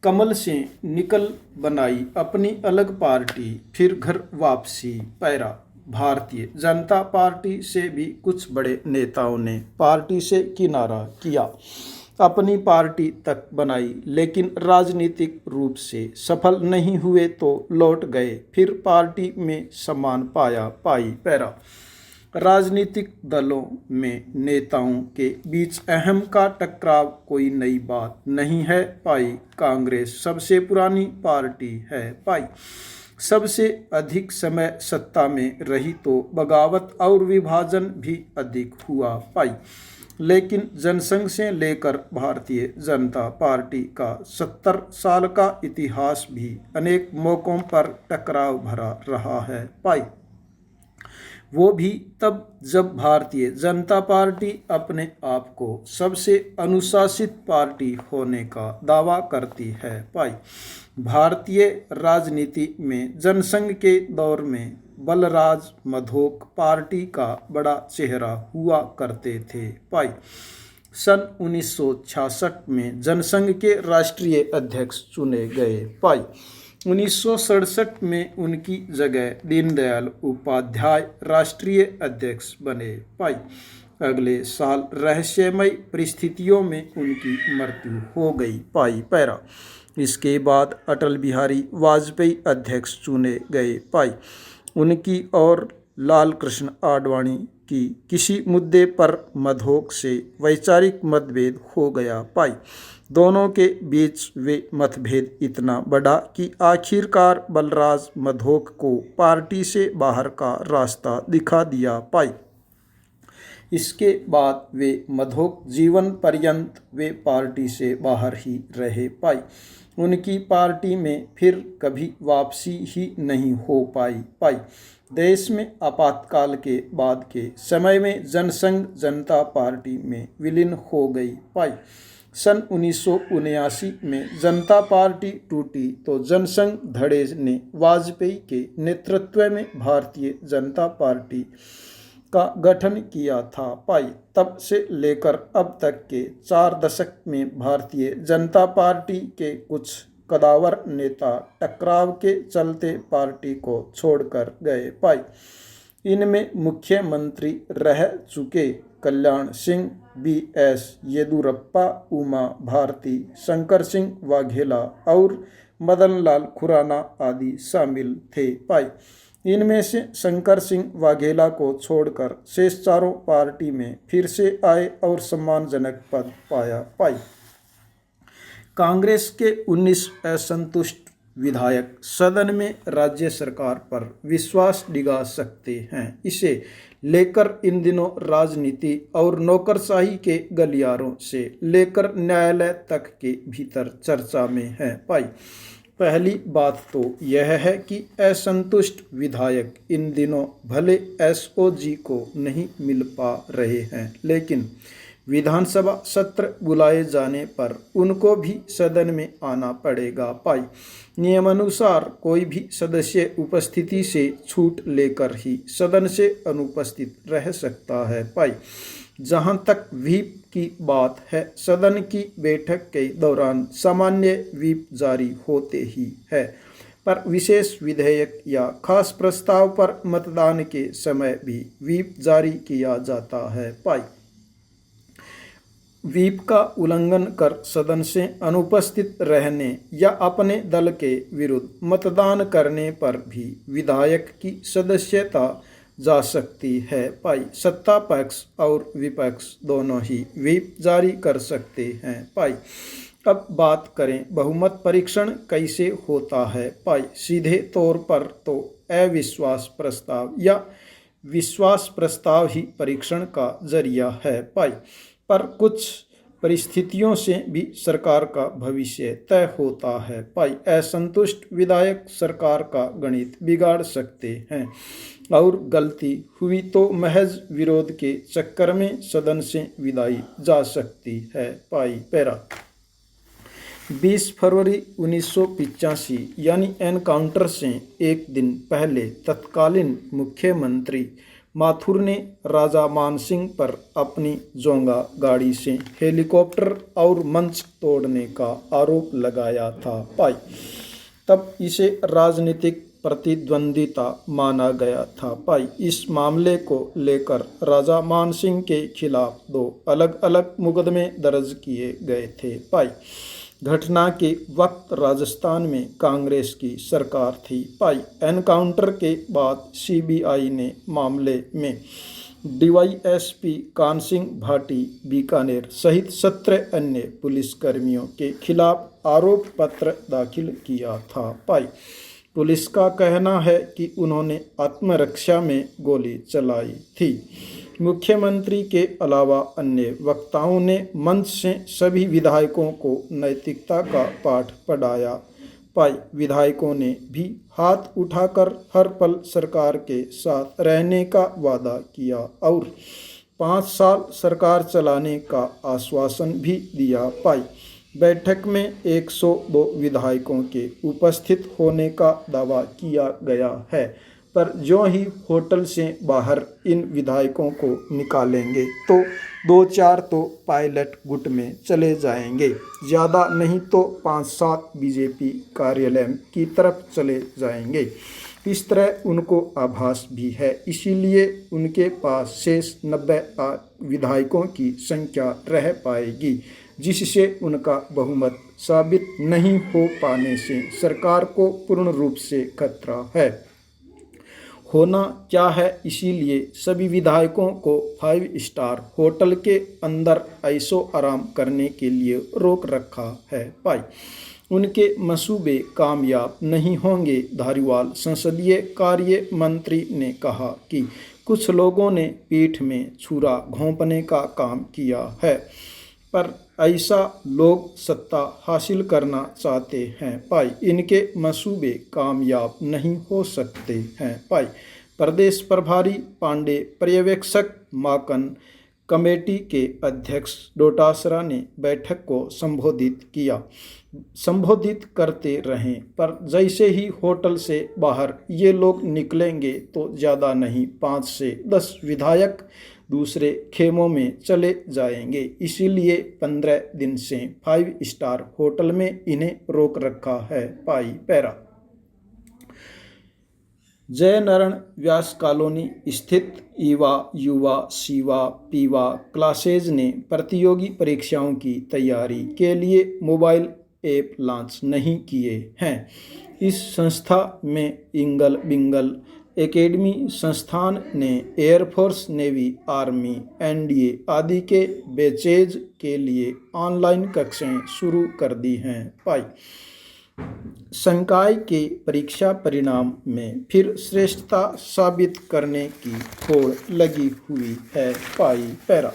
कमल से निकल बनाई अपनी अलग पार्टी, फिर घर वापसी। पैरा। भारतीय जनता पार्टी से भी कुछ बड़े नेताओं ने पार्टी से किनारा किया, अपनी पार्टी तक बनाई, लेकिन राजनीतिक रूप से सफल नहीं हुए तो लौट गए, फिर पार्टी में सम्मान पाई। पैरा। राजनीतिक दलों में नेताओं के बीच अहम का टकराव कोई नई बात नहीं है। पाई। कांग्रेस सबसे पुरानी पार्टी है। पाई। सबसे अधिक समय सत्ता में रही तो बगावत और विभाजन भी अधिक हुआ। पाई। लेकिन जनसंघ से लेकर भारतीय जनता पार्टी का 70 साल का इतिहास भी अनेक मौकों पर टकराव भरा रहा है। पाई। वो भी तब जब भारतीय जनता पार्टी अपने आप को सबसे अनुशासित पार्टी होने का दावा करती है। पाई। भारतीय राजनीति में जनसंघ के दौर में बलराज मधोक पार्टी का बड़ा चेहरा हुआ करते थे। पाई। सन 1966 में जनसंघ के राष्ट्रीय अध्यक्ष चुने गए। पाई। 1967 में उनकी जगह दीनदयाल उपाध्याय राष्ट्रीय अध्यक्ष बने। पाई। अगले साल रहस्यमय परिस्थितियों में उनकी मृत्यु हो गई। पाई। पैरा। इसके बाद अटल बिहारी वाजपेयी अध्यक्ष चुने गए। पाई। उनकी और लाल कृष्ण आडवाणी की किसी मुद्दे पर मधोक से वैचारिक मतभेद हो गया। पाई। दोनों के बीच वे मतभेद इतना बढ़ा कि आखिरकार बलराज मधोक को पार्टी से बाहर का रास्ता दिखा दिया। पाई। इसके बाद वे मधोक जीवन पर्यंत वे पार्टी से बाहर ही रहे। पाई। उनकी पार्टी में फिर कभी वापसी ही नहीं हो पाई। पाई। देश में आपातकाल के बाद के समय में जनसंघ जनता पार्टी में विलीन हो गई। पाई। सन 1979 में जनता पार्टी टूटी तो जनसंघ धड़े ने वाजपेयी के नेतृत्व में भारतीय जनता पार्टी का गठन किया था। पाई। तब से लेकर अब तक के 4 दशक में भारतीय जनता पार्टी के कुछ कदावर नेता टकराव के चलते पार्टी को छोड़कर गए। पाई। इनमें मुख्यमंत्री रह चुके कल्याण सिंह, BS येदियुरप्पा, उमा भारती, शंकर सिंह वाघेला और मदन लाल खुराना आदि शामिल थे। पाई। इनमें से शंकर सिंह वाघेला को छोड़कर शेष चारों पार्टी में फिर से आए और सम्मानजनक पद पाया। पाई। कांग्रेस के 19 असंतुष्ट विधायक सदन में राज्य सरकार पर विश्वास डिगा सकते हैं। इसे लेकर इन दिनों राजनीति और नौकरशाही के गलियारों से लेकर न्यायालय तक के भीतर चर्चा में है। पाई। पहली बात तो यह है कि असंतुष्ट विधायक इन दिनों भले SOG को नहीं मिल पा रहे हैं, लेकिन विधानसभा सत्र बुलाए जाने पर उनको भी सदन में आना पड़ेगा। पाई। नियमानुसार कोई भी सदस्य उपस्थिति से छूट लेकर ही सदन से अनुपस्थित रह सकता है। पाई। जहां तक व्हीप की बात है, सदन की बैठक के दौरान सामान्य व्हीप जारी होते ही है, पर विशेष विधेयक या खास प्रस्ताव पर मतदान के समय भी व्हीप जारी किया जाता है। पाई। व्हीप का उल्लंघन कर सदन से अनुपस्थित रहने या अपने दल के विरुद्ध मतदान करने पर भी विधायक की सदस्यता जा सकती है। पाई। सत्ता पक्ष और विपक्ष दोनों ही व्हीप जारी कर सकते हैं। पाई। अब बात करें बहुमत परीक्षण कैसे होता है। पाई। सीधे तौर पर तो अविश्वास प्रस्ताव या विश्वास प्रस्ताव ही परीक्षण का जरिया है। पाई। पर कुछ परिस्थितियों से भी सरकार का भविष्य तय होता है। पाई। असंतुष्ट विधायक सरकार का गणित बिगाड़ सकते हैं और गलती हुई तो महज विरोध के चक्कर में सदन से विदाई जा सकती है। पाई। पैरा। 20 फरवरी 1985 यानी एनकाउंटर से एक दिन पहले तत्कालीन मुख्यमंत्री माथुर ने राजा मानसिंह पर अपनी जोंगा गाड़ी से हेलीकॉप्टर और मंच तोड़ने का आरोप लगाया था। पाई तब इसे राजनीतिक प्रतिद्वंदिता माना गया था। पाई इस मामले को लेकर राजा मानसिंह के खिलाफ 2 अलग अलग मुकदमे दर्ज किए गए थे। पाई घटना के वक्त राजस्थान में कांग्रेस की सरकार थी। पाई एनकाउंटर के बाद सीबीआई ने मामले में डीवाईएसपी कानसिंह भाटी बीकानेर सहित 17 अन्य पुलिसकर्मियों के खिलाफ आरोप पत्र दाखिल किया था। पाई पुलिस का कहना है कि उन्होंने आत्मरक्षा में गोली चलाई थी। मुख्यमंत्री के अलावा अन्य वक्ताओं ने मंच से सभी विधायकों को नैतिकता का पाठ पढ़ाया। पाई विधायकों ने भी हाथ उठाकर हर पल सरकार के साथ रहने का वादा किया और 5 साल सरकार चलाने का आश्वासन भी दिया। पाई बैठक में 102 विधायकों के उपस्थित होने का दावा किया गया है, पर जो ही होटल से बाहर इन विधायकों को निकालेंगे तो 2-4 तो पायलट गुट में चले जाएंगे, ज़्यादा नहीं तो 5-7 बीजेपी कार्यालय की तरफ चले जाएंगे। इस तरह उनको आभास भी है, इसीलिए उनके पास शेष 90 विधायकों की संख्या रह पाएगी, जिससे उनका बहुमत साबित नहीं हो पाने से सरकार को पूर्ण रूप से खतरा है। होना क्या है, इसीलिए सभी विधायकों को 5 स्टार होटल के अंदर ऐशो आराम करने के लिए रोक रखा है। पाई उनके मंसूबे कामयाब नहीं होंगे। धारीवाल संसदीय कार्य मंत्री ने कहा कि कुछ लोगों ने पीठ में छुरा घोंपने का काम किया है, पर ऐसा लोग सत्ता हासिल करना चाहते हैं। पाई इनके मंसूबे कामयाब नहीं हो सकते हैं। पाई प्रदेश प्रभारी पांडे पर्यवेक्षक माकन कमेटी के अध्यक्ष डोटासरा ने बैठक को संबोधित करते रहें, पर जैसे ही होटल से बाहर ये लोग निकलेंगे तो ज़्यादा नहीं 5 से 10 विधायक दूसरे खेमों में चले जाएंगे। इसीलिए 15 दिन से 5 स्टार होटल में इन्हें रोक रखा है। पाई पैरा जय नारायण व्यास कॉलोनी स्थित युवा शिवा पीवा क्लासेज ने प्रतियोगी परीक्षाओं की तैयारी के लिए मोबाइल ऐप लॉन्च नहीं किए हैं। इस संस्था में इंगल बिंगल एकेडमी संस्थान ने एयरफोर्स, नेवी, आर्मी, एनडीए आदि के बैचेज के लिए ऑनलाइन कक्षाएं शुरू कर दी हैं। पाई संकाय के परीक्षा परिणाम में फिर श्रेष्ठता साबित करने की होड़ लगी हुई है। पाई पैरा